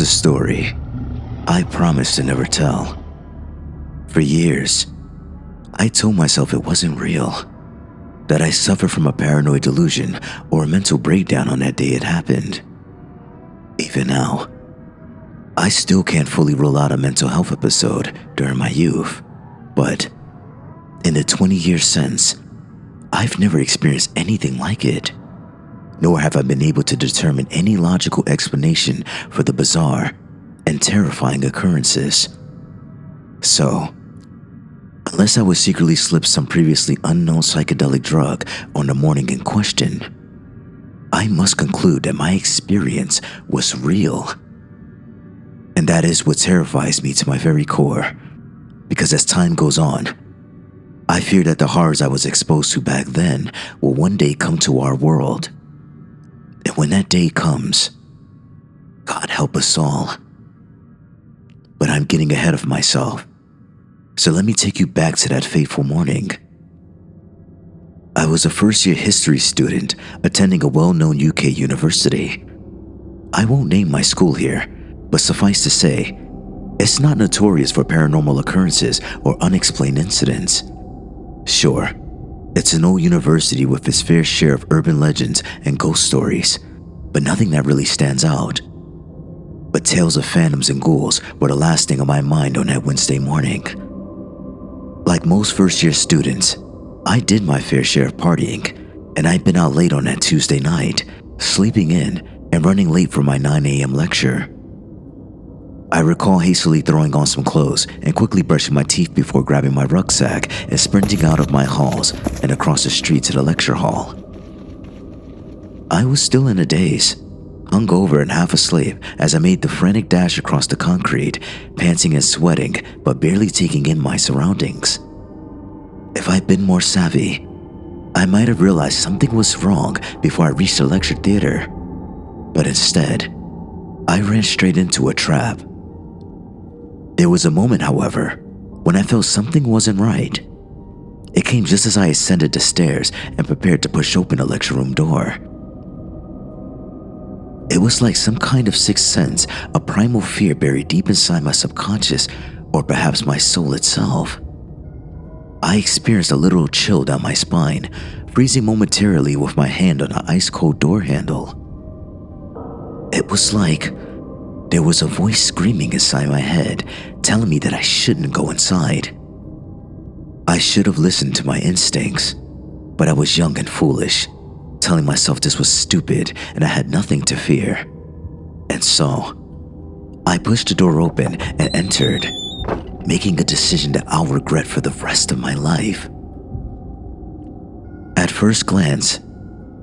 a story I promised to never tell. For years, I told myself it wasn't real, that I suffered from a paranoid delusion or a mental breakdown on that day it happened. Even now, I still can't fully rule out a mental health episode during my youth, but in the 20 years since, I've never experienced anything like it, nor have I been able to determine any logical explanation for the bizarre and terrifying occurrences. So, unless I was secretly slipped some previously unknown psychedelic drug on the morning in question, I must conclude that my experience was real. And that is what terrifies me to my very core, because as time goes on, I fear that the horrors I was exposed to back then will one day come to our world. And when that day comes, God help us all. But I'm getting ahead of myself, so let me take you back to that fateful morning. I was a first-year history student attending a well-known UK university. I won't name my school here, but suffice to say, it's not notorious for paranormal occurrences or unexplained incidents. Sure, it's an old university with its fair share of urban legends and ghost stories, but nothing that really stands out. But tales of phantoms and ghouls were the last thing on my mind on that Wednesday morning. Like most first-year students, I did my fair share of partying, and I'd been out late on that Tuesday night, sleeping in and running late for my 9 a.m. lecture. I recall hastily throwing on some clothes and quickly brushing my teeth before grabbing my rucksack and sprinting out of my halls and across the street to the lecture hall. I was still in a daze, hungover and half asleep as I made the frantic dash across the concrete, panting and sweating but barely taking in my surroundings. If I'd been more savvy, I might have realized something was wrong before I reached the lecture theater. But instead, I ran straight into a trap. There was a moment, however, when I felt something wasn't right. It came just as I ascended the stairs and prepared to push open the lecture room door. It was like some kind of sixth sense, a primal fear buried deep inside my subconscious, or perhaps my soul itself. I experienced a literal chill down my spine, freezing momentarily with my hand on the ice-cold door handle. It was like there was a voice screaming inside my head, telling me that I shouldn't go inside. I should have listened to my instincts, but I was young and foolish, telling myself this was stupid and I had nothing to fear. And so, I pushed the door open and entered, making a decision that I'll regret for the rest of my life. At first glance,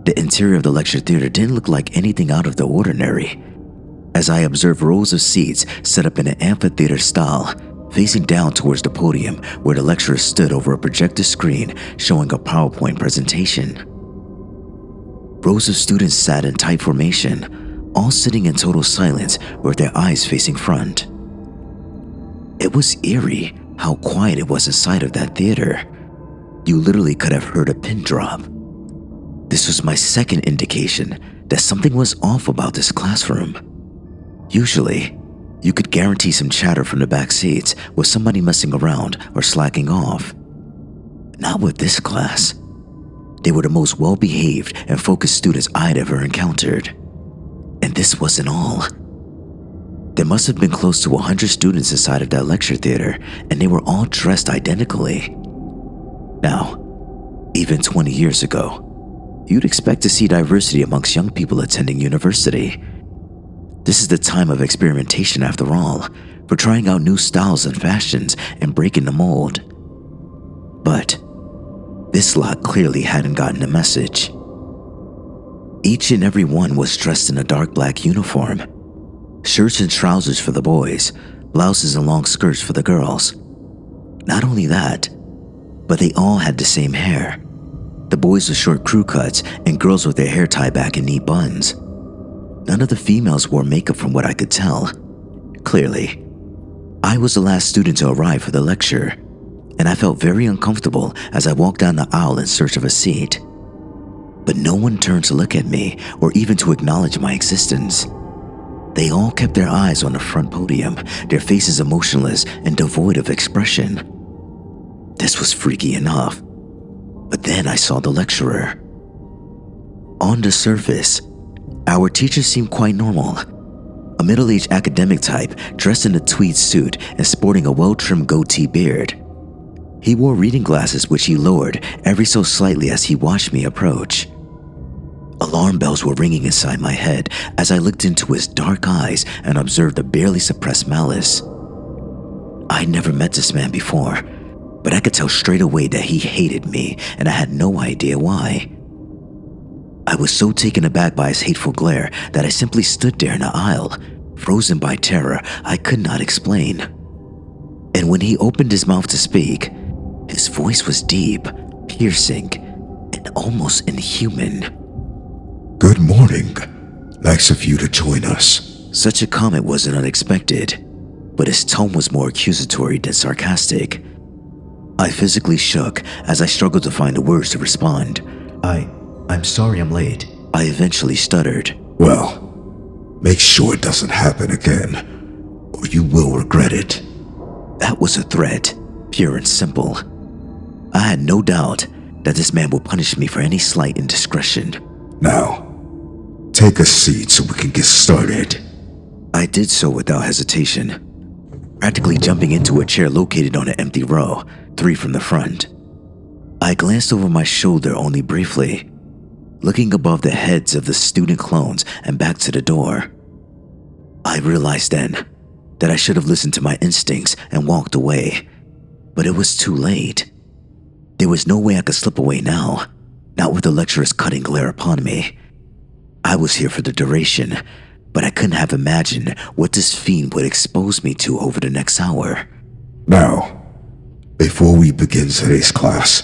the interior of the lecture theater didn't look like anything out of the ordinary, as I observed rows of seats set up in an amphitheater style, facing down towards the podium where the lecturer stood over a projector screen showing a PowerPoint presentation. Rows of students sat in tight formation, all sitting in total silence with their eyes facing front. It was eerie how quiet it was inside of that theater. You literally could have heard a pin drop. This was my second indication that something was off about this classroom. Usually, you could guarantee some chatter from the back seats with somebody messing around or slacking off. Not with this class. They were the most well-behaved and focused students I'd ever encountered. And this wasn't all. There must have been close to 100 students inside of that lecture theater, and they were all dressed identically. Now, even 20 years ago, you'd expect to see diversity amongst young people attending university. This is the time of experimentation after all, for trying out new styles and fashions and breaking the mold. But this lot clearly hadn't gotten the message. Each and every one was dressed in a dark black uniform. Shirts and trousers for the boys, blouses and long skirts for the girls. Not only that, but they all had the same hair. The boys with short crew cuts and girls with their hair tied back in neat buns. None of the females wore makeup from what I could tell. Clearly, I was the last student to arrive for the lecture, and I felt very uncomfortable as I walked down the aisle in search of a seat. But no one turned to look at me or even to acknowledge my existence. They all kept their eyes on the front podium, their faces emotionless and devoid of expression. This was freaky enough. But then I saw the lecturer. On the surface, our teacher seemed quite normal. A middle-aged academic type dressed in a tweed suit and sporting a well-trimmed goatee beard. He wore reading glasses which he lowered every so slightly as he watched me approach. Alarm bells were ringing inside my head as I looked into his dark eyes and observed the barely suppressed malice. I'd never met this man before, but I could tell straight away that he hated me and I had no idea why. I was so taken aback by his hateful glare that I simply stood there in the aisle, frozen by terror I could not explain. And when he opened his mouth to speak, his voice was deep, piercing, and almost inhuman. "Good morning. Nice of you to join us." Such a comment wasn't unexpected, but his tone was more accusatory than sarcastic. I physically shook as I struggled to find the words to respond. I'm sorry I'm late," I eventually stuttered. "Well, make sure it doesn't happen again, or you will regret it." That was a threat, pure and simple. I had no doubt that this man would punish me for any slight indiscretion. "Now, take a seat so we can get started." I did so without hesitation, practically jumping into a chair located on an empty row, 3 from the front. I glanced over my shoulder only briefly, looking above the heads of the student clones and back to the door. I realized then that I should have listened to my instincts and walked away, but it was too late. There was no way I could slip away now, not with the lecturer's cutting glare upon me. I was here for the duration, but I couldn't have imagined what this fiend would expose me to over the next hour. "Now, before we begin today's class,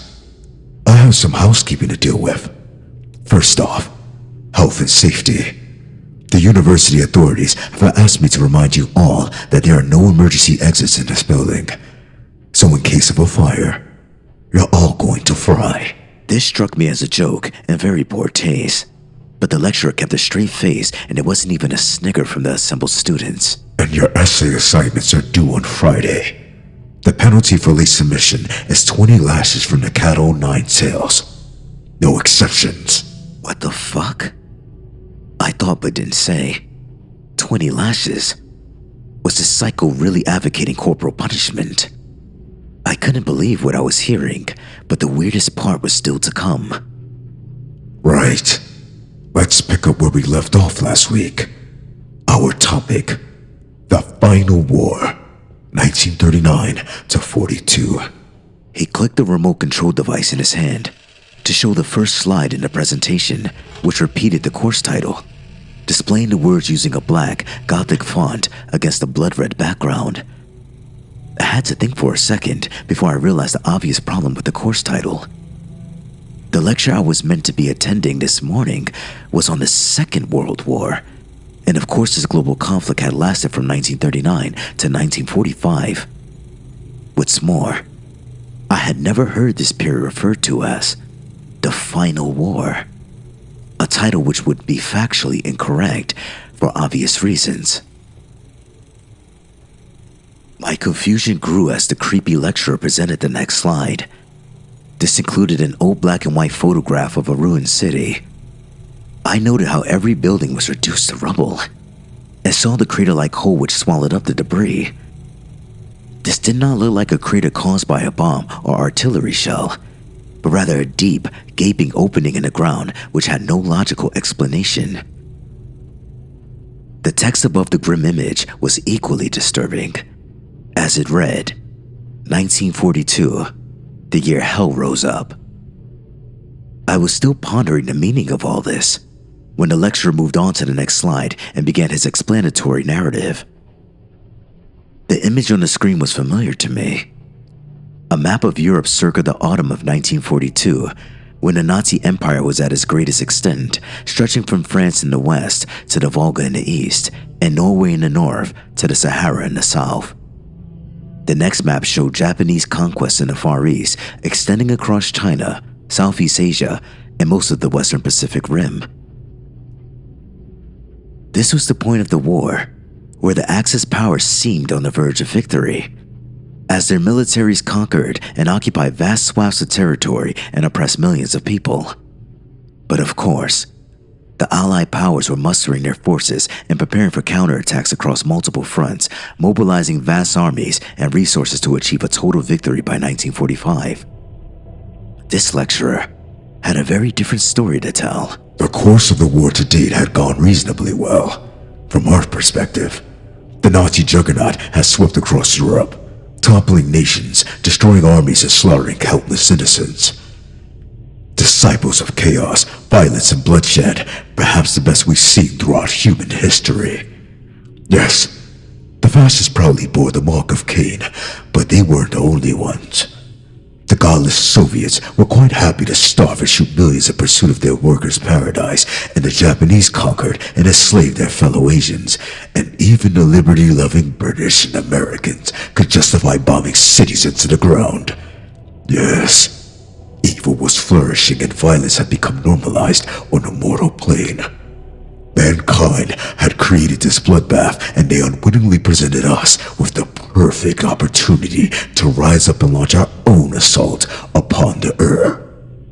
I have some housekeeping to deal with. First off, health and safety. The university authorities have asked me to remind you all that there are no emergency exits in this building. So in case of a fire, you're all going to fry." This struck me as a joke and very poor taste, but the lecturer kept a straight face and there wasn't even a snicker from the assembled students. "And your essay assignments are due on Friday. The penalty for late submission is 20 lashes from the cat o' nine tails. No exceptions." What the fuck? I thought but didn't say. 20 lashes? Was this psycho really advocating corporal punishment? I couldn't believe what I was hearing, but the weirdest part was still to come. "Right. Let's pick up where we left off last week. Our topic, the final war, 1939 to 42. He clicked the remote control device in his hand to show the first slide in the presentation, which repeated the course title, displaying the words using a black, gothic font against a blood-red background. I had to think for a second before I realized the obvious problem with the course title. The lecture I was meant to be attending this morning was on the Second World War, and of course this global conflict had lasted from 1939 to 1945. What's more, I had never heard this period referred to as the Final War, a title which would be factually incorrect for obvious reasons. My confusion grew as the creepy lecturer presented the next slide. This included an old black and white photograph of a ruined city. I noted how every building was reduced to rubble, and saw the crater-like hole which swallowed up the debris. This did not look like a crater caused by a bomb or artillery shell, but rather a deep, gaping opening in the ground which had no logical explanation. The text above the grim image was equally disturbing, as it read, 1942, the year hell rose up. I was still pondering the meaning of all this when the lecturer moved on to the next slide and began his explanatory narrative. The image on the screen was familiar to me. A map of Europe circa the autumn of 1942, when the Nazi Empire was at its greatest extent, stretching from France in the west to the Volga in the east, and Norway in the north to the Sahara in the south. The next map showed Japanese conquests in the Far East, extending across China, Southeast Asia, and most of the Western Pacific Rim. This was the point of the war, where the Axis powers seemed on the verge of victory, as their militaries conquered and occupied vast swaths of territory and oppressed millions of people. But of course, the Allied powers were mustering their forces and preparing for counterattacks across multiple fronts, mobilizing vast armies and resources to achieve a total victory by 1945. This lecturer had a very different story to tell. The course of the war to date had gone reasonably well. From our perspective, the Nazi juggernaut has swept across Europe, toppling nations, destroying armies and slaughtering countless innocents. Disciples of chaos, violence and bloodshed, perhaps the best we've seen throughout human history. Yes, the fascists proudly bore the mark of Cain, but they weren't the only ones. The godless Soviets were quite happy to starve and shoot millions in pursuit of their workers' paradise, and the Japanese conquered and enslaved their fellow Asians, and even the liberty-loving British and Americans could justify bombing cities into the ground. Yes, evil was flourishing and violence had become normalized on a mortal plane. Mankind had created this bloodbath, and they unwittingly presented us with the perfect opportunity to rise up and launch our own assault upon the Earth.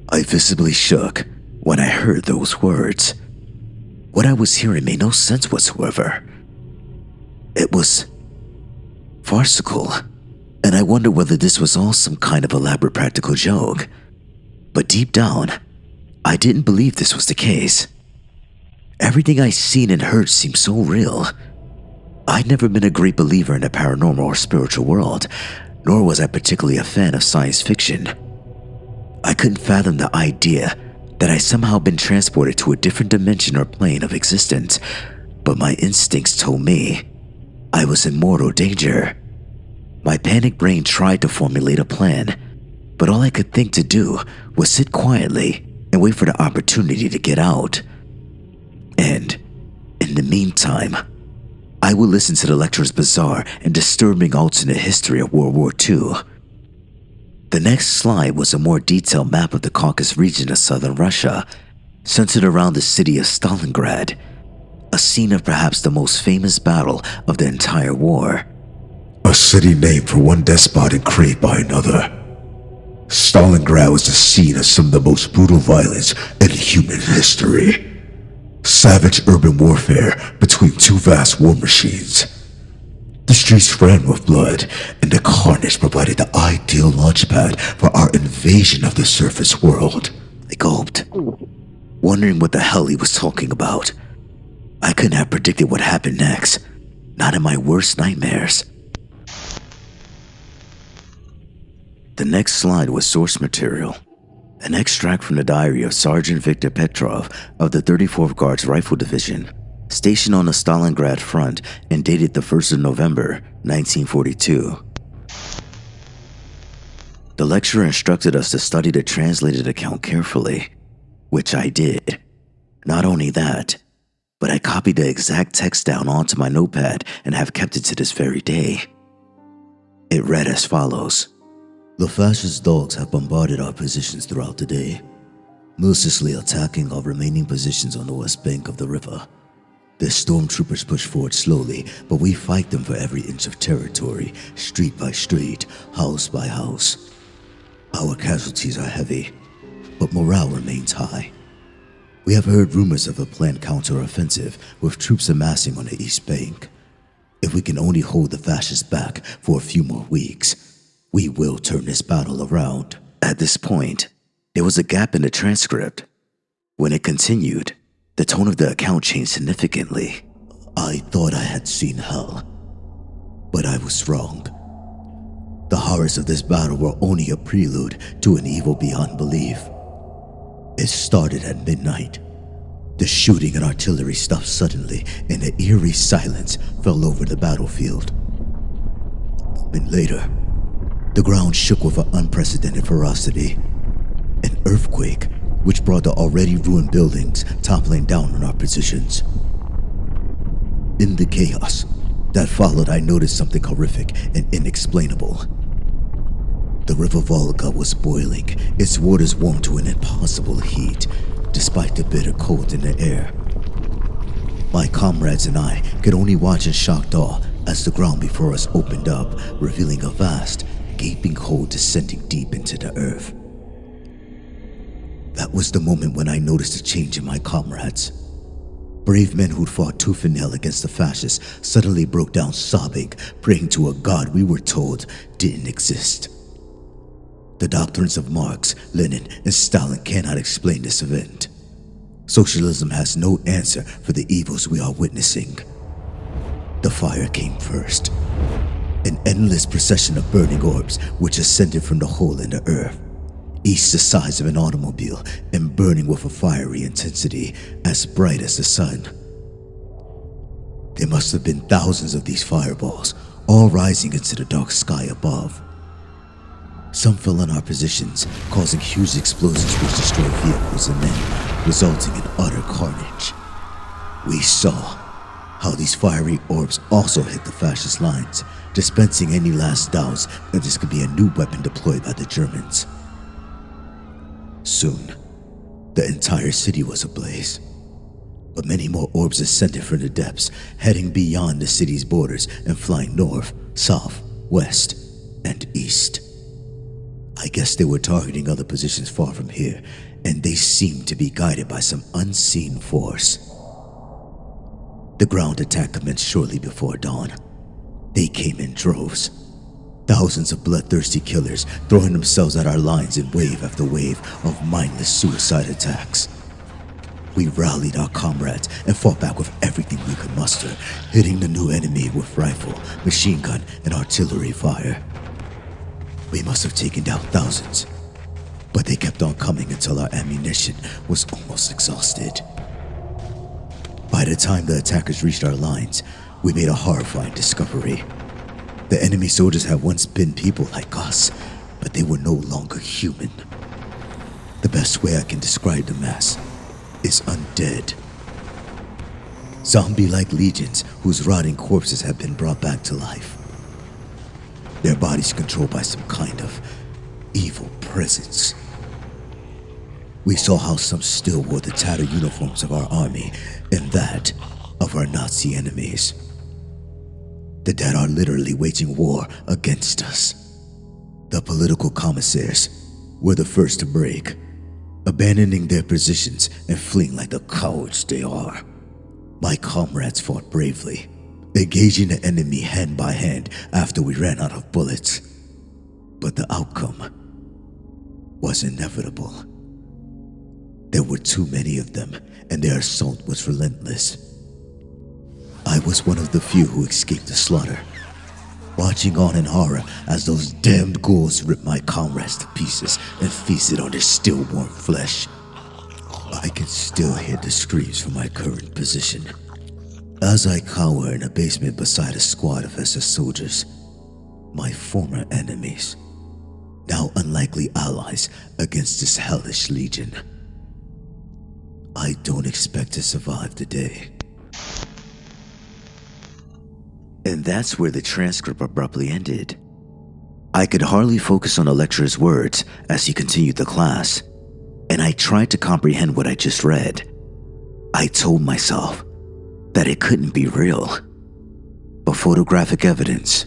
I visibly shook when I heard those words. What I was hearing made no sense whatsoever. It was farcical, and I wondered whether this was all some kind of elaborate practical joke. But deep down, I didn't believe this was the case. Everything I'd seen and heard seemed so real. I'd never been a great believer in the paranormal or spiritual world, nor was I particularly a fan of science fiction. I couldn't fathom the idea that I'd somehow been transported to a different dimension or plane of existence, but my instincts told me I was in mortal danger. My panicked brain tried to formulate a plan, but all I could think to do was sit quietly and wait for the opportunity to get out. And in the meantime, I would listen to the lecturer's bizarre and disturbing alternate history of World War II. The next slide was a more detailed map of the Caucasus region of southern Russia, centered around the city of Stalingrad, a scene of perhaps the most famous battle of the entire war. A city named for one despot and created by another. Stalingrad was the scene of some of the most brutal violence in human history. Savage urban warfare between two vast war machines. The streets ran with blood, and the carnage provided the ideal launchpad for our invasion of the surface world. I gulped, wondering what the hell he was talking about. I couldn't have predicted what happened next, not in my worst nightmares. The next slide was source material. An extract from the diary of Sergeant Viktor Petrov of the 34th Guards Rifle Division, stationed on the Stalingrad front and dated the 1st of November, 1942. The lecturer instructed us to study the translated account carefully, which I did. Not only that, but I copied the exact text down onto my notepad and have kept it to this very day. It read as follows. The fascist dogs have bombarded our positions throughout the day, mercilessly attacking our remaining positions on the west bank of the river. Their stormtroopers push forward slowly, but we fight them for every inch of territory, street by street, house by house. Our casualties are heavy, but morale remains high. We have heard rumors of a planned counter-offensive with troops amassing on the east bank. If we can only hold the fascists back for a few more weeks, we will turn this battle around. At this point, there was a gap in the transcript. When it continued, the tone of the account changed significantly. I thought I had seen hell, but I was wrong. The horrors of this battle were only a prelude to an evil beyond belief. It started at midnight. The shooting and artillery stopped suddenly, and an eerie silence fell over the battlefield. A moment later, the ground shook with an unprecedented ferocity. An earthquake, which brought the already ruined buildings toppling down on our positions. In the chaos that followed, I noticed something horrific and inexplainable. The river Volga was boiling, its waters warmed to an impossible heat, despite the bitter cold in the air. My comrades and I could only watch in shocked awe as the ground before us opened up, revealing a vast, gaping hole descending deep into the earth. That was the moment when I noticed a change in my comrades. Brave men who'd fought tooth and nail against the fascists suddenly broke down sobbing, praying to a god we were told didn't exist. The doctrines of Marx, Lenin, and Stalin cannot explain this event. Socialism has no answer for the evils we are witnessing. The fire came first. An endless procession of burning orbs which ascended from the hole in the earth, each the size of an automobile and burning with a fiery intensity as bright as the sun. There must have been thousands of these fireballs, all rising into the dark sky above. Some fell on our positions, causing huge explosions which destroyed vehicles and men, resulting in utter carnage. We saw how these fiery orbs also hit the fascist lines, dispensing any last doubts that this could be a new weapon deployed by the Germans. Soon, the entire city was ablaze, but many more orbs ascended from the depths, heading beyond the city's borders and flying north, south, west, and east. I guess they were targeting other positions far from here, and they seemed to be guided by some unseen force. The ground attack commenced shortly before dawn. They came in droves. Thousands of bloodthirsty killers throwing themselves at our lines in wave after wave of mindless suicide attacks. We rallied our comrades and fought back with everything we could muster, hitting the new enemy with rifle, machine gun, and artillery fire. We must have taken down thousands, but they kept on coming until our ammunition was almost exhausted. By the time the attackers reached our lines, we made a horrifying discovery. The enemy soldiers had once been people like us, but they were no longer human. The best way I can describe the mass is undead. Zombie-like legions whose rotting corpses have been brought back to life. Their bodies controlled by some kind of evil presence. We saw how some still wore the tattered uniforms of our army and that of our Nazi enemies. The dead are literally waging war against us. The political commissaires were the first to break, abandoning their positions and fleeing like the cowards they are. My comrades fought bravely, engaging the enemy hand by hand after we ran out of bullets. But the outcome was inevitable. There were too many of them, and their assault was relentless. I was one of the few who escaped the slaughter, watching on in horror as those damned ghouls ripped my comrades to pieces and feasted on their still warm flesh. I can still hear the screams from my current position as I cower in a basement beside a squad of SS soldiers, my former enemies, now unlikely allies against this hellish legion. I don't expect to survive the day. And that's where the transcript abruptly ended. I could hardly focus on the lecturer's words as he continued the class, and I tried to comprehend what I just read. I told myself that it couldn't be real, but photographic evidence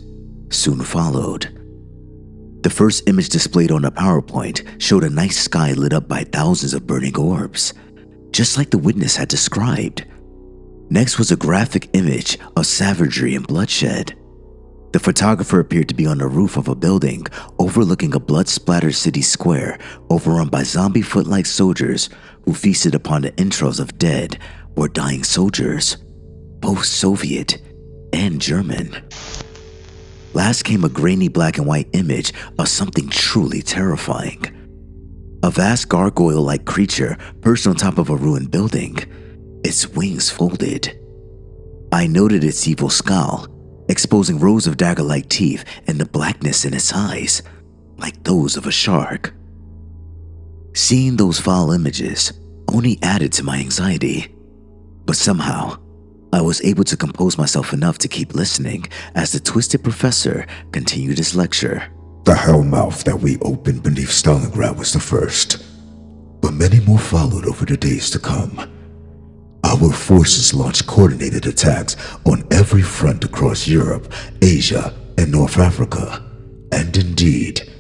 soon followed. The first image displayed on the PowerPoint showed a night sky lit up by thousands of burning orbs, just like the witness had described. Next was a graphic image of savagery and bloodshed. The photographer appeared to be on the roof of a building overlooking a blood-splattered city square overrun by zombie foot-like soldiers who feasted upon the entrails of dead or dying soldiers, both Soviet and German. Last came a grainy black and white image of something truly terrifying. A vast gargoyle-like creature perched on top of a ruined building, its wings folded. I noted its evil scowl, exposing rows of dagger-like teeth and the blackness in its eyes, like those of a shark. Seeing those foul images only added to my anxiety, but somehow, I was able to compose myself enough to keep listening as the twisted professor continued his lecture. The hellmouth that we opened beneath Stalingrad was the first, but many more followed over the days to come. Our forces launched coordinated attacks on every front across Europe, Asia, and North Africa. And indeed,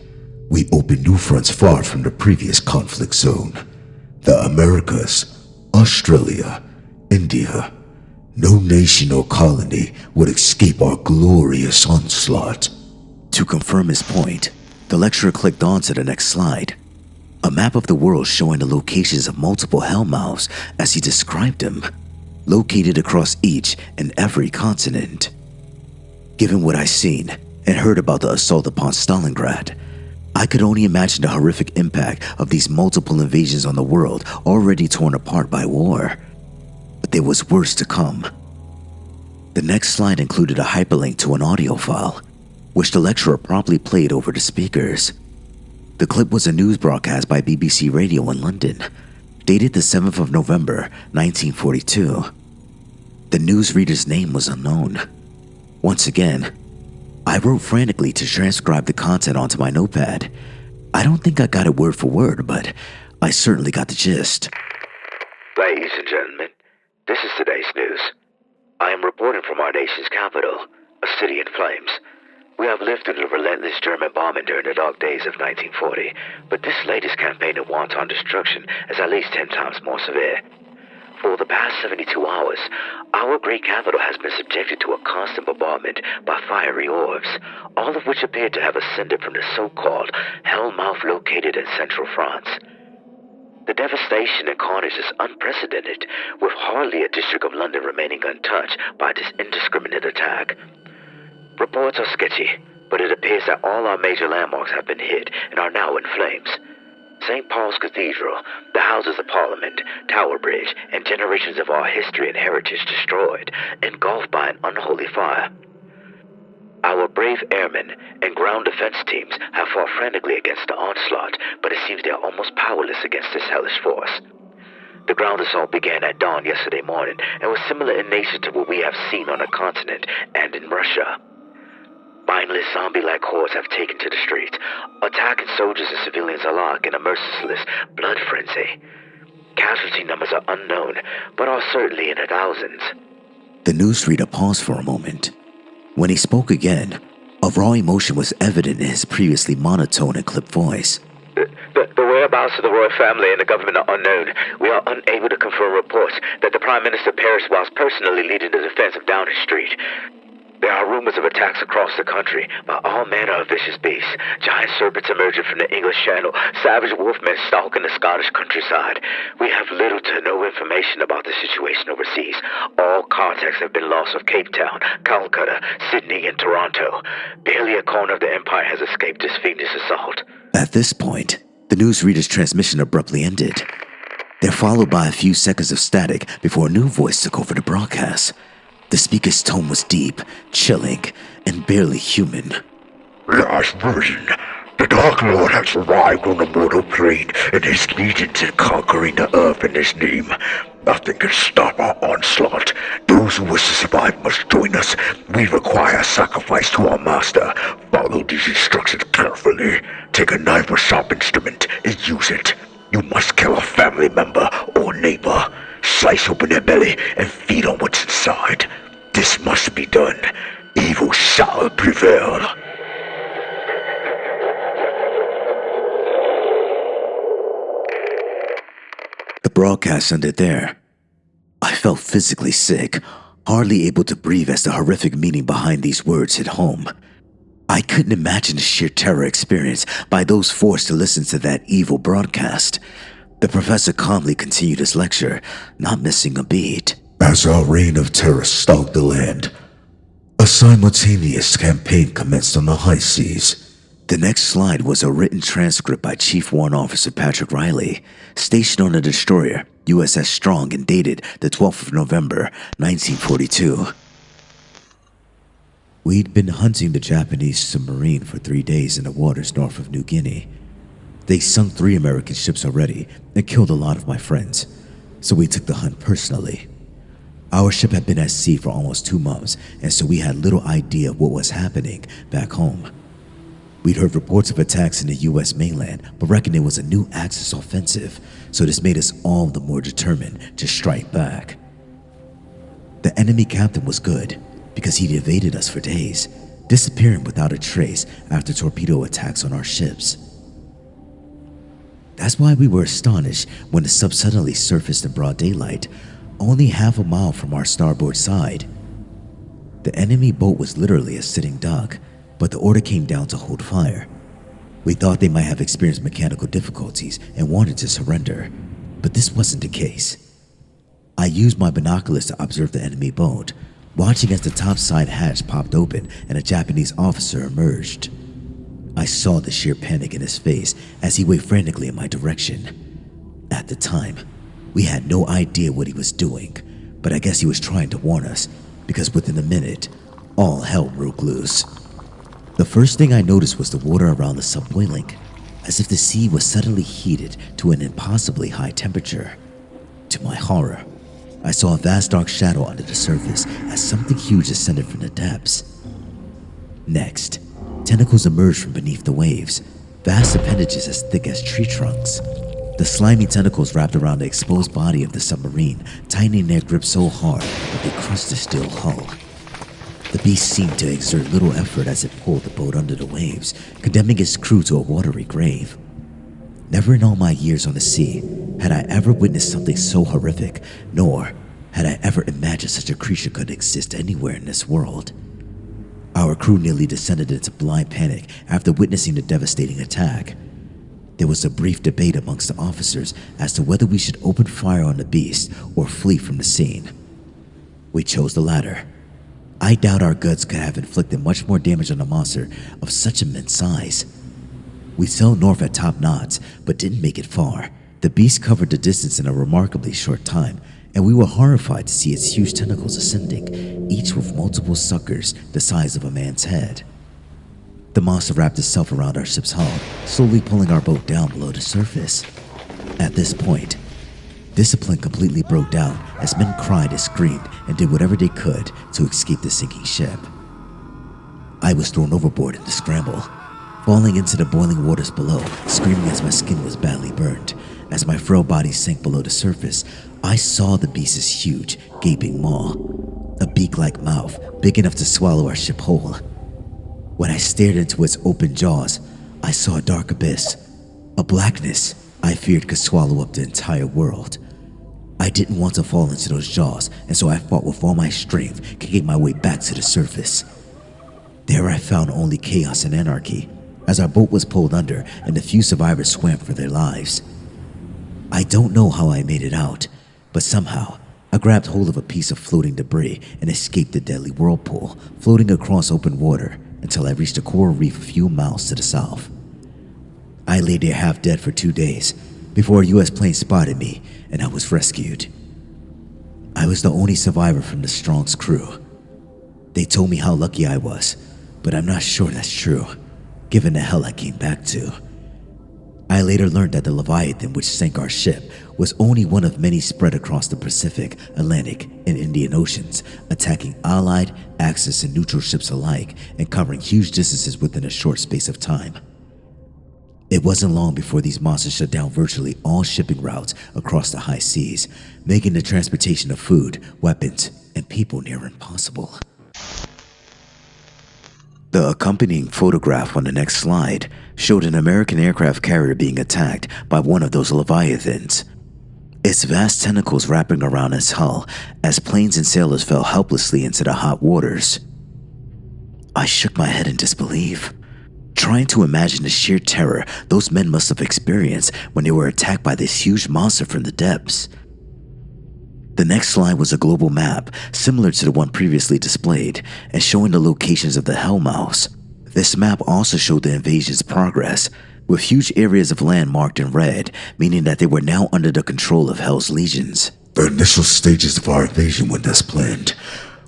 we opened new fronts far from the previous conflict zone. The Americas, Australia, India. No nation or colony would escape our glorious onslaught. To confirm his point, the lecturer clicked on to the next slide. A map of the world showing the locations of multiple hellmouths as he described them, located across each and every continent. Given what I've seen and heard about the assault upon Stalingrad, I could only imagine the horrific impact of these multiple invasions on the world already torn apart by war. But there was worse to come. The next slide included a hyperlink to an audio file, which the lecturer promptly played over the speakers. The clip was a news broadcast by BBC Radio in London, dated the 7th of November, 1942. The newsreader's name was unknown. Once again, I wrote frantically to transcribe the content onto my notepad. I don't think I got it word for word, but I certainly got the gist. Ladies and gentlemen, this is today's news. I am reporting from our nation's capital, a city in flames. We have lived through the relentless German bombing during the dark days of 1940, but this latest campaign of wanton destruction is at least 10 times more severe. For the past 72 hours, our great capital has been subjected to a constant bombardment by fiery orbs, all of which appear to have ascended from the so-called hellmouth located in central France. The devastation and carnage is unprecedented, with hardly a district of London remaining untouched by this indiscriminate attack. Reports are sketchy, but it appears that all our major landmarks have been hit and are now in flames. St. Paul's Cathedral, the Houses of Parliament, Tower Bridge, and generations of our history and heritage destroyed, engulfed by an unholy fire. Our brave airmen and ground defense teams have fought frantically against the onslaught, but it seems they are almost powerless against this hellish force. The ground assault began at dawn yesterday morning and was similar in nature to what we have seen on the continent and in Russia. Mindless zombie-like hordes have taken to the streets, attacking soldiers and civilians alike in a merciless blood frenzy. Casualty numbers are unknown, but are certainly in the thousands. The newsreader paused for a moment. When he spoke again, a raw emotion was evident in his previously monotone and clipped voice. The whereabouts of the royal family and the government are unknown. We are unable to confirm reports that the Prime Minister perished whilst personally leading the defense of Downing Street. There are rumors of attacks across the country by all manner of vicious beasts, giant serpents emerging from the English Channel, savage wolfmen stalking the Scottish countryside. We have little to no information about the situation overseas. All contacts have been lost of Cape Town, Calcutta, Sydney, and Toronto. Barely a corner of the empire has escaped this fiendish assault. At this point, the newsreader's transmission abruptly ended. They're followed by a few seconds of static before a new voice took over the broadcast. The speaker's tone was deep, chilling, and barely human. Last version. The Dark Lord has arrived on the mortal plane, and his legions are conquering the earth in his name. Nothing can stop our onslaught. Those who wish to survive must join us. We require a sacrifice to our master. Follow these instructions carefully. Take a knife or sharp instrument and use it. You must kill a family member or neighbor. Slice open their belly and feed on what's inside. This must be done. Evil shall prevail. The broadcast ended there. I felt physically sick, hardly able to breathe as the horrific meaning behind these words hit home. I couldn't imagine the sheer terror experienced by those forced to listen to that evil broadcast. The professor calmly continued his lecture, not missing a beat. As our reign of terror stalked the land, a simultaneous campaign commenced on the high seas. The next slide was a written transcript by Chief Warrant Officer Patrick Riley, stationed on the destroyer USS Strong and dated the 12th of November, 1942. We'd been hunting the Japanese submarine for 3 days in the waters north of New Guinea. They sunk 3 American ships already and killed a lot of my friends, so we took the hunt personally. Our ship had been at sea for almost 2 months, and so we had little idea of what was happening back home. We'd heard reports of attacks in the US mainland, but reckoned it was a new Axis offensive, so this made us all the more determined to strike back. The enemy captain was good because he'd evaded us for days, disappearing without a trace after torpedo attacks on our ships. That's why we were astonished when the sub suddenly surfaced in broad daylight, only half a mile from our starboard side. The enemy boat was literally a sitting duck, but the order came down to hold fire. We thought they might have experienced mechanical difficulties and wanted to surrender, but this wasn't the case. I used my binoculars to observe the enemy boat, watching as the topside hatch popped open and a Japanese officer emerged. I saw the sheer panic in his face as he waved frantically in my direction. At the time, we had no idea what he was doing, but I guess he was trying to warn us, because within a minute, all hell broke loose. The first thing I noticed was the water around the sub boiling, as if the sea was suddenly heated to an impossibly high temperature. To my horror, I saw a vast dark shadow under the surface as something huge ascended from the depths. Next, tentacles emerged from beneath the waves, vast appendages as thick as tree trunks. The slimy tentacles wrapped around the exposed body of the submarine, tightening their grip so hard that they crushed the steel hull. The beast seemed to exert little effort as it pulled the boat under the waves, condemning its crew to a watery grave. Never in all my years on the sea had I ever witnessed something so horrific, nor had I ever imagined such a creature could exist anywhere in this world. Our crew nearly descended into blind panic after witnessing the devastating attack. There was a brief debate amongst the officers as to whether we should open fire on the beast or flee from the scene. We chose the latter. I doubt our guns could have inflicted much more damage on a monster of such immense size. We sailed north at top knots, but didn't make it far. The beast covered the distance in a remarkably short time, and we were horrified to see its huge tentacles ascending, each with multiple suckers the size of a man's head. The monster wrapped itself around our ship's hull, slowly pulling our boat down below the surface. At this point, discipline completely broke down as men cried and screamed and did whatever they could to escape the sinking ship. I was thrown overboard in the scramble, falling into the boiling waters below, screaming as my skin was badly burned. As my frail body sank below the surface, I saw the beast's huge, gaping maw, a beak-like mouth big enough to swallow our ship whole. When I stared into its open jaws, I saw a dark abyss, a blackness I feared could swallow up the entire world. I didn't want to fall into those jaws, and so I fought with all my strength, kicking my way back to the surface. There I found only chaos and anarchy, as our boat was pulled under and the few survivors swam for their lives. I don't know how I made it out, but somehow I grabbed hold of a piece of floating debris and escaped the deadly whirlpool, floating across open water until I reached a coral reef a few miles to the south. I lay there half dead for 2 days before a US plane spotted me and I was rescued. I was the only survivor from the Strong's crew. They told me how lucky I was, but I'm not sure that's true, given the hell I came back to. I later learned that the Leviathan which sank our ship was only one of many spread across the Pacific, Atlantic, and Indian Oceans, attacking Allied, Axis, and neutral ships alike and covering huge distances within a short space of time. It wasn't long before these monsters shut down virtually all shipping routes across the high seas, making the transportation of food, weapons, and people near impossible. The accompanying photograph on the next slide showed an American aircraft carrier being attacked by one of those Leviathans. Its vast tentacles wrapping around its hull as planes and sailors fell helplessly into the hot waters. I shook my head in disbelief, trying to imagine the sheer terror those men must have experienced when they were attacked by this huge monster from the depths. The next slide was a global map, similar to the one previously displayed, and showing the locations of the Hellmouths. This map also showed the invasion's progress, with huge areas of land marked in red, meaning that they were now under the control of Hell's legions. The initial stages of our invasion went as planned,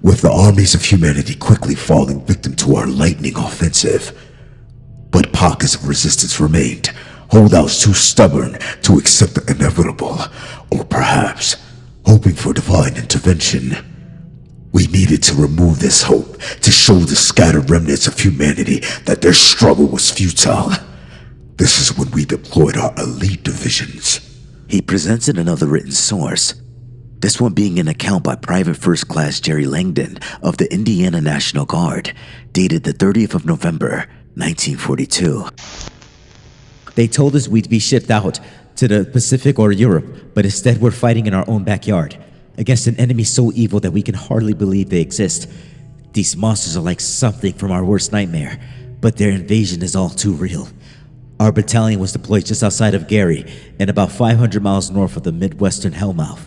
with the armies of humanity quickly falling victim to our lightning offensive. But pockets of resistance remained, holdouts too stubborn to accept the inevitable, or perhaps hoping for divine intervention. We needed to remove this hope to show the scattered remnants of humanity that their struggle was futile. This is when we deployed our elite divisions. He presented another written source. This one being an account by Private First Class Jerry Langdon of the Indiana National Guard, dated the 30th of November, 1942. They told us we'd be shipped out to the Pacific or Europe, but instead we're fighting in our own backyard against an enemy so evil that we can hardly believe they exist. These monsters are like something from our worst nightmare, but their invasion is all too real. Our battalion was deployed just outside of Gary and about 500 miles north of the Midwestern Hellmouth.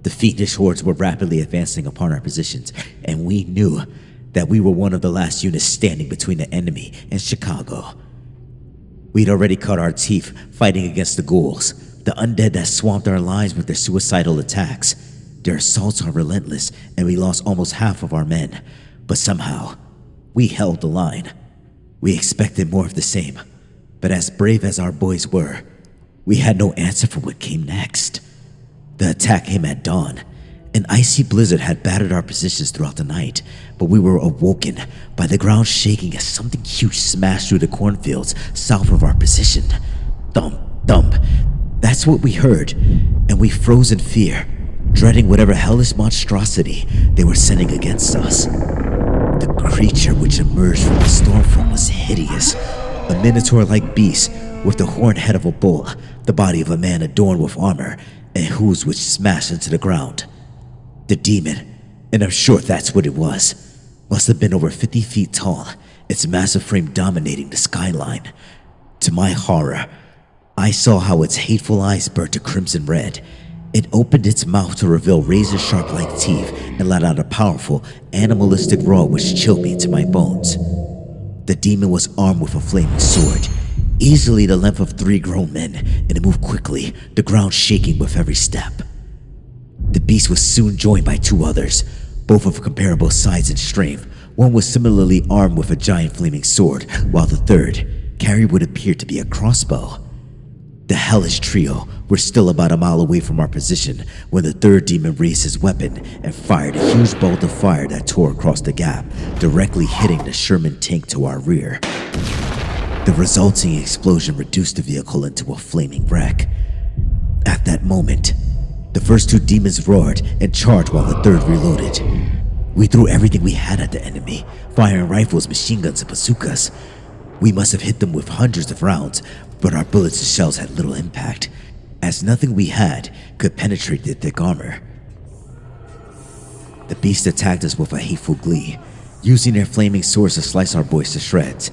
The fiendish hordes were rapidly advancing upon our positions, and we knew that we were one of the last units standing between the enemy and Chicago. We'd already cut our teeth fighting against the ghouls, the undead that swamped our lives with their suicidal attacks. Their assaults are relentless, and we lost almost half of our men. But somehow, we held the line. We expected more of the same, but as brave as our boys were, we had no answer for what came next. The attack came at dawn. An icy blizzard had battered our positions throughout the night, but we were awoken by the ground shaking as something huge smashed through the cornfields south of our position. Thump, thump. That's what we heard, and we froze in fear, dreading whatever hellish monstrosity they were sending against us. The creature which emerged from the storm front was hideous, a minotaur-like beast with the horned head of a bull, the body of a man adorned with armor, and hooves which smashed into the ground. The demon, and I'm sure that's what it was, must have been over 50 feet tall, its massive frame dominating the skyline. To my horror, I saw how its hateful eyes burnt to crimson red. It opened its mouth to reveal razor-sharp like teeth and let out a powerful, animalistic roar which chilled me to my bones. The demon was armed with a flaming sword, easily the length of 3 grown men, and it moved quickly, the ground shaking with every step. The beast was soon joined by 2 others, both of comparable size and strength. One was similarly armed with a giant flaming sword, while the third carried what appeared to be a crossbow. The hellish trio were still about a mile away from our position when the third demon raised his weapon and fired a huge bolt of fire that tore across the gap, directly hitting the Sherman tank to our rear. The resulting explosion reduced the vehicle into a flaming wreck. At that moment, the first 2 demons roared and charged while the third reloaded. We threw everything we had at the enemy, firing rifles, machine guns, and bazookas. We must have hit them with hundreds of rounds, but our bullets and shells had little impact, as nothing we had could penetrate their thick armor. The beast attacked us with a hateful glee, using their flaming swords to slice our boys to shreds.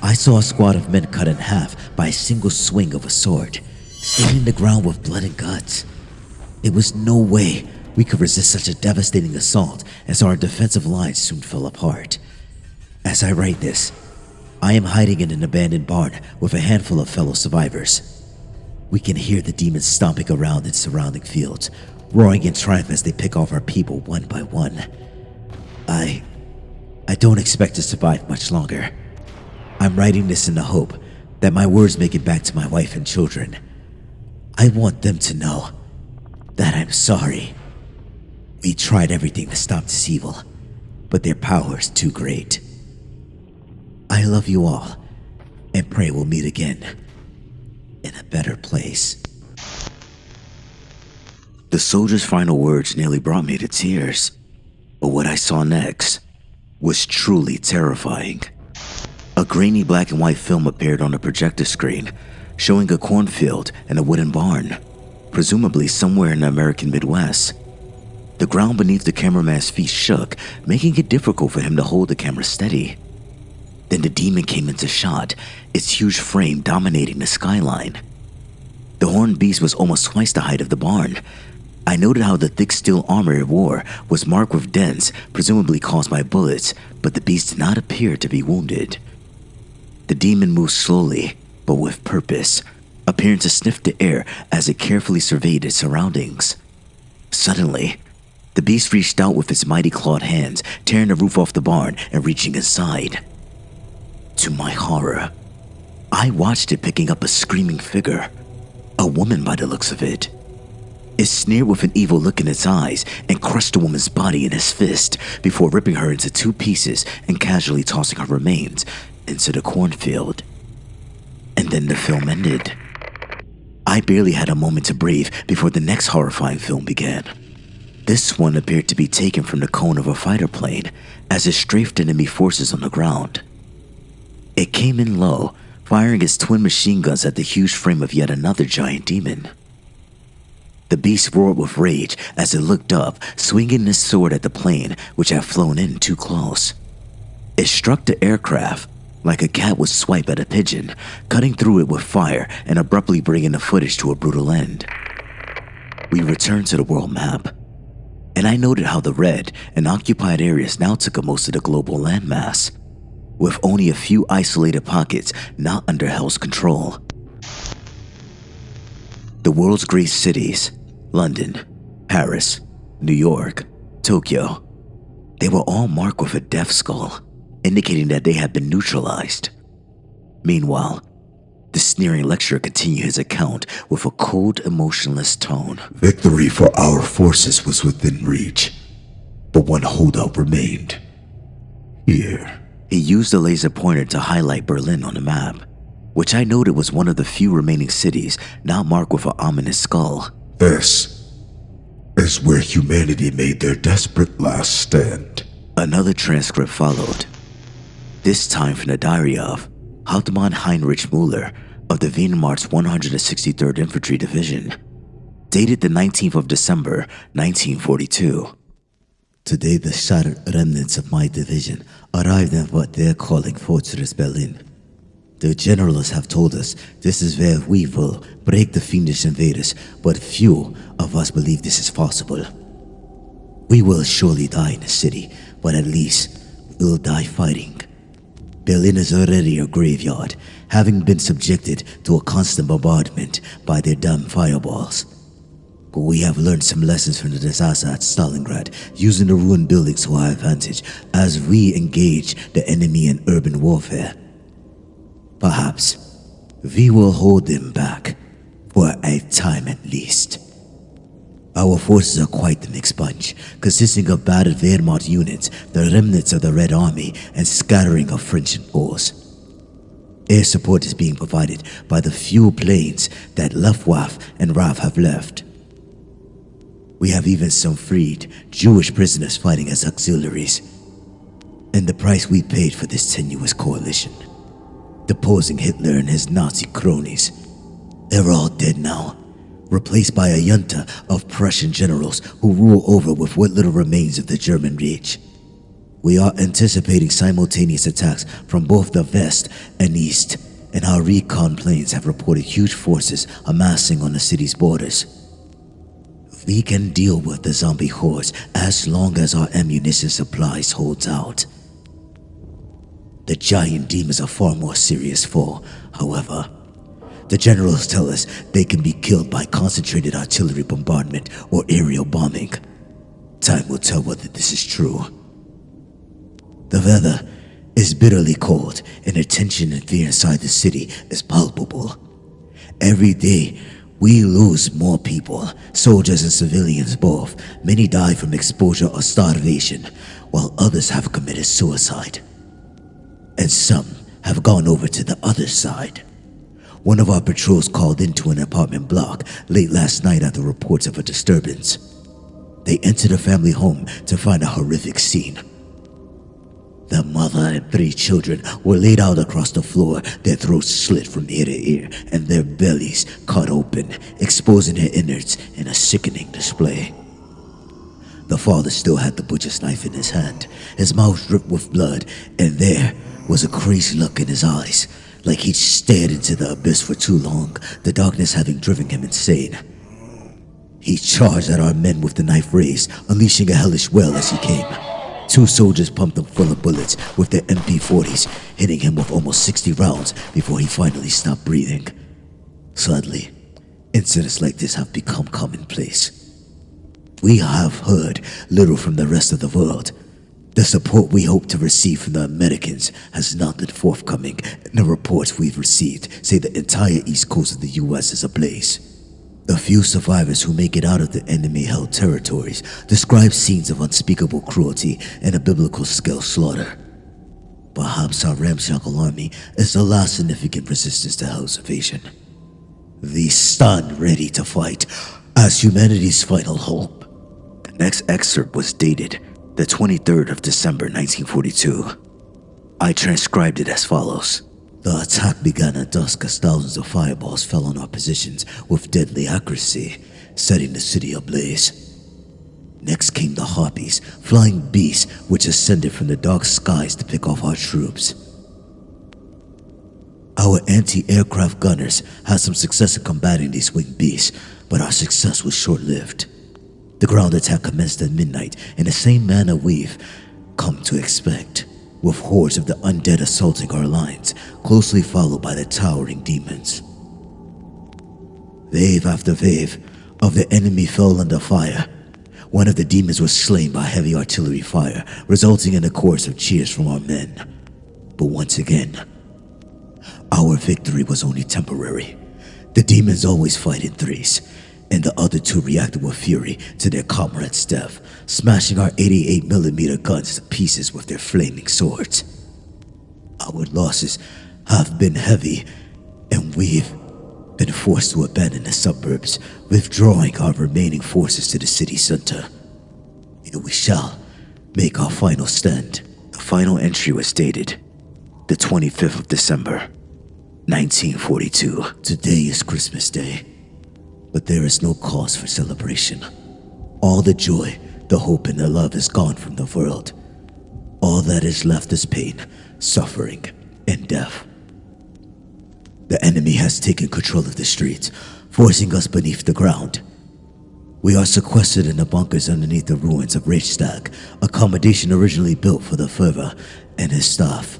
I saw a squad of men cut in half by a single swing of a sword, staining the ground with blood and guts. There was no way we could resist such a devastating assault, as our defensive lines soon fell apart. As I write this, I am hiding in an abandoned barn with a handful of fellow survivors. We can hear the demons stomping around in surrounding fields, roaring in triumph as they pick off our people one by one. I don't expect to survive much longer. I'm writing this in the hope that my words make it back to my wife and children. I want them to know that I'm sorry. We tried everything to stop this evil, but their power is too great. I love you all, and pray we'll meet again in a better place. The soldier's final words nearly brought me to tears, but what I saw next was truly terrifying. A grainy black and white film appeared on the projector screen, showing a cornfield and a wooden barn, presumably somewhere in the American Midwest. The ground beneath the cameraman's feet shook, making it difficult for him to hold the camera steady. Then the demon came into shot, its huge frame dominating the skyline. The horned beast was almost twice the height of the barn. I noted how the thick steel armor it wore was marked with dents, presumably caused by bullets, but the beast did not appear to be wounded. The demon moved slowly, but with purpose, appearing to sniff the air as it carefully surveyed its surroundings. Suddenly, the beast reached out with its mighty clawed hands, tearing the roof off the barn and reaching inside. To my horror, I watched it picking up a screaming figure, a woman by the looks of it. It sneered with an evil look in its eyes and crushed the woman's body in his fist before ripping her into 2 pieces and casually tossing her remains into the cornfield. And then the film ended. I barely had a moment to breathe before the next horrifying film began. This one appeared to be taken from the cone of a fighter plane as it strafed enemy forces on the ground. It came in low, firing its twin machine guns at the huge frame of yet another giant demon. The beast roared with rage as it looked up, swinging his sword at the plane which had flown in too close. It struck the aircraft like a cat would swipe at a pigeon, cutting through it with fire and abruptly bringing the footage to a brutal end. We returned to the world map, and I noted how the red and occupied areas now took up most of the global landmass, with only a few isolated pockets not under Hell's control. The world's great cities, London, Paris, New York, Tokyo, they were all marked with a death skull, indicating that they had been neutralized. Meanwhile, the sneering lecturer continued his account with a cold, emotionless tone. Victory for our forces was within reach, but one holdout remained. Here. He used a laser pointer to highlight Berlin on the map, which I noted was one of the few remaining cities not marked with an ominous skull. This is where humanity made their desperate last stand. Another transcript followed, this time from the diary of Hauptmann Heinrich Müller of the Wehrmacht's 163rd Infantry Division, dated the 19th of December, 1942. Today the shattered remnants of my division arrived at what they're calling Fortress Berlin. The generals have told us this is where we will break the fiendish invaders, but few of us believe this is possible. We will surely die in the city, but at least we'll die fighting. Berlin is already a graveyard, having been subjected to a constant bombardment by their damn fireballs. But we have learned some lessons from the disaster at Stalingrad, using the ruined buildings to our advantage as we engage the enemy in urban warfare. Perhaps we will hold them back, for a time at least. Our forces are quite the mixed bunch, consisting of battered Wehrmacht units, the remnants of the Red Army, and scattering of French and Poles. Air support is being provided by the few planes that Luftwaffe and RAF have left. We have even some freed Jewish prisoners fighting as auxiliaries. And the price we paid for this tenuous coalition, deposing Hitler and his Nazi cronies, they're all dead now, replaced by a junta of Prussian generals who rule over with what little remains of the German Reich. We are anticipating simultaneous attacks from both the west and east, and our recon planes have reported huge forces amassing on the city's borders. We can deal with the zombie hordes as long as our ammunition supplies holds out. The giant demons are far more serious foe, however. The generals tell us they can be killed by concentrated artillery bombardment or aerial bombing. Time will tell whether this is true. The weather is bitterly cold, and the tension and fear inside the city is palpable. Every day, we lose more people, soldiers and civilians both. Many die from exposure or starvation, while others have committed suicide. And some have gone over to the other side. One of our patrols called into an apartment block late last night after reports of a disturbance. They entered a family home to find a horrific scene. The mother and 3 children were laid out across the floor, their throats slit from ear to ear, and their bellies cut open, exposing their innards in a sickening display. The father still had the butcher's knife in his hand, his mouth dripped with blood, and there was a crazy look in his eyes, like he'd stared into the abyss for too long, the darkness having driven him insane. He charged at our men with the knife raised, unleashing a hellish wail as he came. 2 soldiers pumped him full of bullets with their MP40s, hitting him with almost 60 rounds before he finally stopped breathing. Sadly, incidents like this have become commonplace. We have heard little from the rest of the world. The support we hope to receive from the Americans has not been forthcoming, and the reports we've received say the entire east coast of the US is ablaze. The few survivors who make it out of the enemy-held territories describe scenes of unspeakable cruelty and a biblical-scale slaughter. Perhaps our ramshackle army is the last significant resistance to Hell's invasion. We stand ready to fight as humanity's final hope. Next excerpt was dated the 23rd of December 1942. I transcribed it as follows. The attack began at dusk as thousands of fireballs fell on our positions with deadly accuracy, setting the city ablaze. Next came the Harpies, flying beasts which ascended from the dark skies to pick off our troops. Our anti-aircraft gunners had some success in combating these winged beasts, but our success was short-lived. The ground attack commenced at midnight in the same manner we've come to expect, with hordes of the undead assaulting our lines, closely followed by the towering demons. Wave after wave of the enemy fell under fire. One of the demons was slain by heavy artillery fire, resulting in a chorus of cheers from our men. But once again, our victory was only temporary. The demons always fight in threes, and the other two reacted with fury to their comrades' death, smashing our 88mm guns to pieces with their flaming swords. Our losses have been heavy, and we've been forced to abandon the suburbs, withdrawing our remaining forces to the city center. Here we shall make our final stand. The final entry was dated the 25th of December, 1942. Today is Christmas Day, but there is no cause for celebration. All the joy, the hope, and the love is gone from the world. All that is left is pain, suffering, and death. The enemy has taken control of the streets, forcing us beneath the ground. We are sequestered in the bunkers underneath the ruins of Reichstag, accommodation originally built for the Führer and his staff.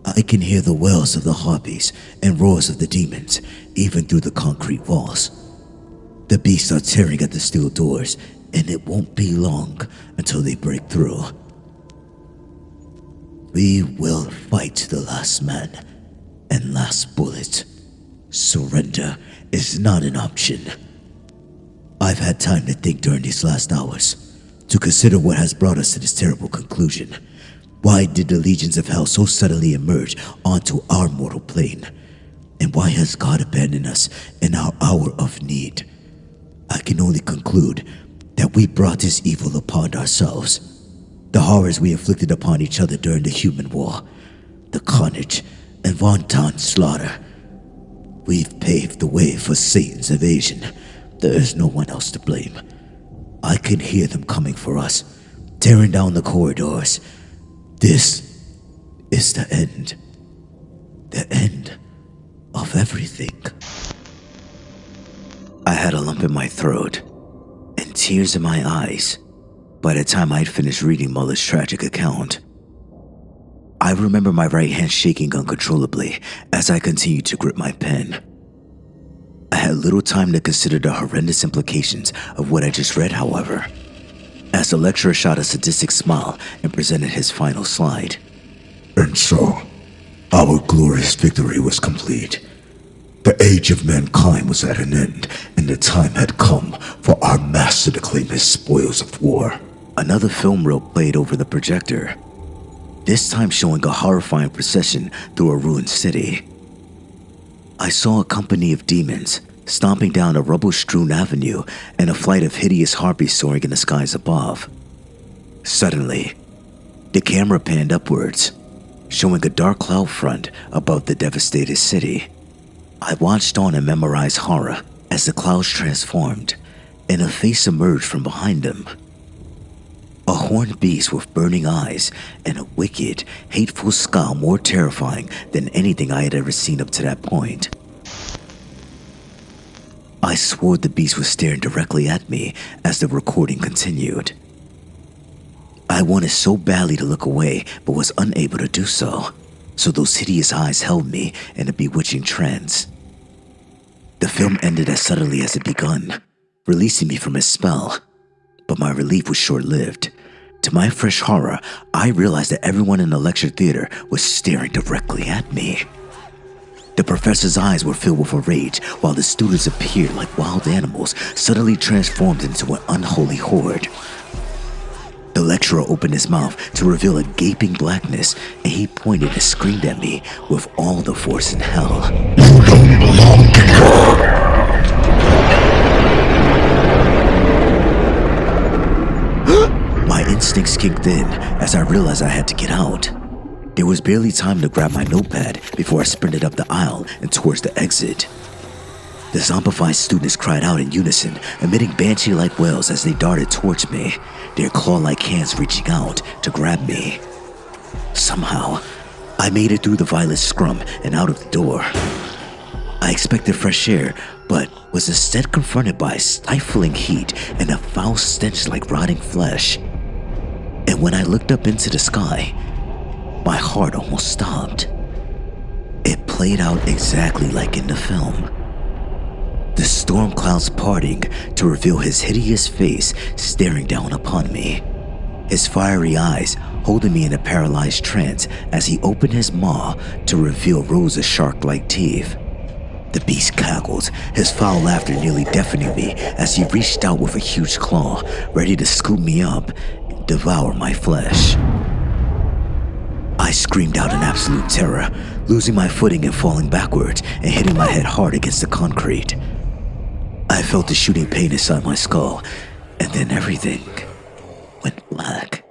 I can hear the wails of the Harpies and roars of the demons, even through the concrete walls. The beasts are tearing at the steel doors, and it won't be long until they break through. We will fight to the last man and last bullet. Surrender is not an option. I've had time to think during these last hours, to consider what has brought us to this terrible conclusion. Why did the legions of hell so suddenly emerge onto our mortal plane? And why has God abandoned us in our hour of need? I can only conclude that we brought this evil upon ourselves. The horrors we inflicted upon each other during the human war, the carnage and wanton slaughter. We've paved the way for Satan's invasion. There is no one else to blame. I can hear them coming for us, tearing down the corridors. This is the end. The end of everything. I had a lump in my throat and tears in my eyes by the time I'd finished reading Muller's tragic account. I remember my right hand shaking uncontrollably as I continued to grip my pen. I had little time to consider the horrendous implications of what I just read, however, as the lecturer shot a sadistic smile and presented his final slide. And so, our glorious victory was complete. The age of mankind was at an end, and the time had come for our master to claim his spoils of war. Another film reel played over the projector, this time showing a horrifying procession through a ruined city. I saw a company of demons stomping down a rubble-strewn avenue and a flight of hideous harpies soaring in the skies above. Suddenly, the camera panned upwards, showing a dark cloud front above the devastated city. I watched on in memorized horror as the clouds transformed and a face emerged from behind them. A horned beast with burning eyes and a wicked, hateful scowl more terrifying than anything I had ever seen up to that point. I swore the beast was staring directly at me as the recording continued. I wanted so badly to look away, but was unable to do so, so those hideous eyes held me in a bewitching trance. The film ended as suddenly as it begun, releasing me from its spell, but my relief was short-lived. To my fresh horror, I realized that everyone in the lecture theater was staring directly at me. The professor's eyes were filled with a rage, while the students appeared like wild animals suddenly transformed into an unholy horde. The lecturer opened his mouth to reveal a gaping blackness, and he pointed and screamed at me with all the force in hell. You don't belong here! instincts kicked in as I realized I had to get out. There was barely time to grab my notepad before I sprinted up the aisle and towards the exit. The zombified students cried out in unison, emitting banshee-like wails as they darted towards me, their claw-like hands reaching out to grab me. Somehow, I made it through the violent scrum and out of the door. I expected fresh air, but was instead confronted by stifling heat and a foul stench like rotting flesh. And when I looked up into the sky, my heart almost stopped. It played out exactly like in the film. The storm clouds parting to reveal his hideous face staring down upon me. His fiery eyes holding me in a paralyzed trance as he opened his maw to reveal rows of shark-like teeth. The beast cackled, his foul laughter nearly deafening me as he reached out with a huge claw, ready to scoop me up and devour my flesh. I screamed out in absolute terror, losing my footing and falling backwards and hitting my head hard against the concrete. I felt the shooting pain inside my skull, and then everything went black.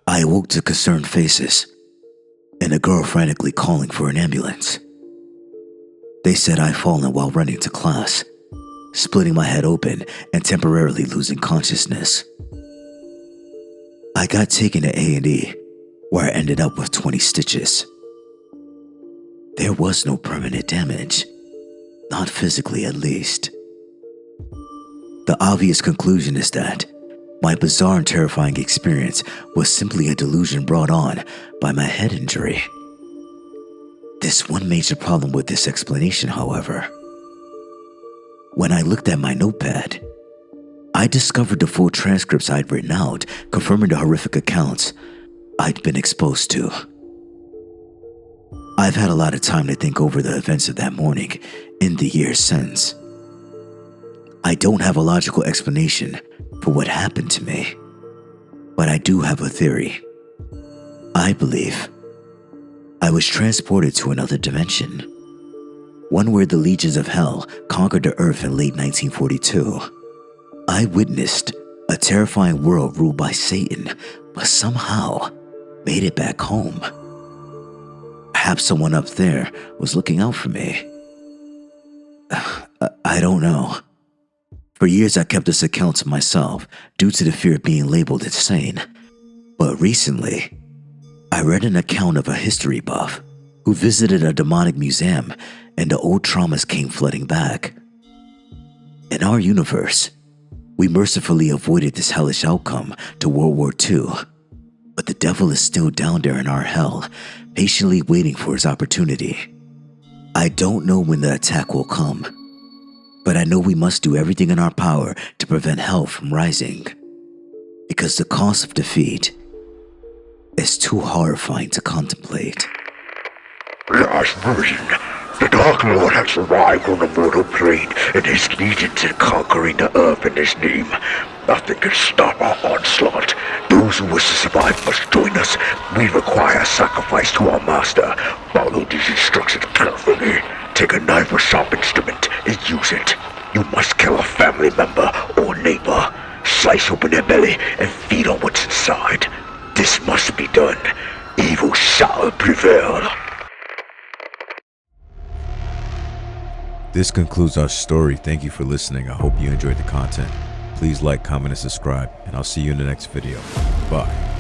I awoke to concerned faces, and a girl frantically calling for an ambulance. They said I'd fallen while running to class, splitting my head open and temporarily losing consciousness. I got taken to A&E, where I ended up with 20 stitches. There was no permanent damage, not physically at least. The obvious conclusion is that my bizarre and terrifying experience was simply a delusion brought on by my head injury. There's one major problem with this explanation, however. When I looked at my notepad, I discovered the full transcripts I'd written out, confirming the horrific accounts I'd been exposed to. I've had a lot of time to think over the events of that morning in the years since. I don't have a logical explanation for what happened to me, but I do have a theory. I believe I was transported to another dimension, one where the legions of hell conquered the earth in late 1942. I witnessed a terrifying world ruled by Satan, but somehow made it back home. Perhaps someone up there was looking out for me. I don't know. For years I kept this account to myself due to the fear of being labeled insane. But recently, I read an account of a history buff who visited a demonic museum and the old traumas came flooding back. In our universe, we mercifully avoided this hellish outcome to World War II, but the devil is still down there in our hell, patiently waiting for his opportunity. I don't know when the attack will come, but I know we must do everything in our power to prevent hell from rising, because the cost of defeat is too horrifying to contemplate. Last version. The Dark Lord has arrived on the mortal plane and his legions are conquering the earth in his name. Nothing can stop our onslaught. Those who wish to survive must join us. We require a sacrifice to our master. Follow these instructions carefully. Take a knife or sharp instrument and use it. You must kill a family member or neighbor. Slice open their belly and feed on what's inside. This must be done. Evil shall prevail. This concludes our story. Thank you for listening. I hope you enjoyed the content. Please like, comment, and subscribe, and I'll see you in the next video. Bye.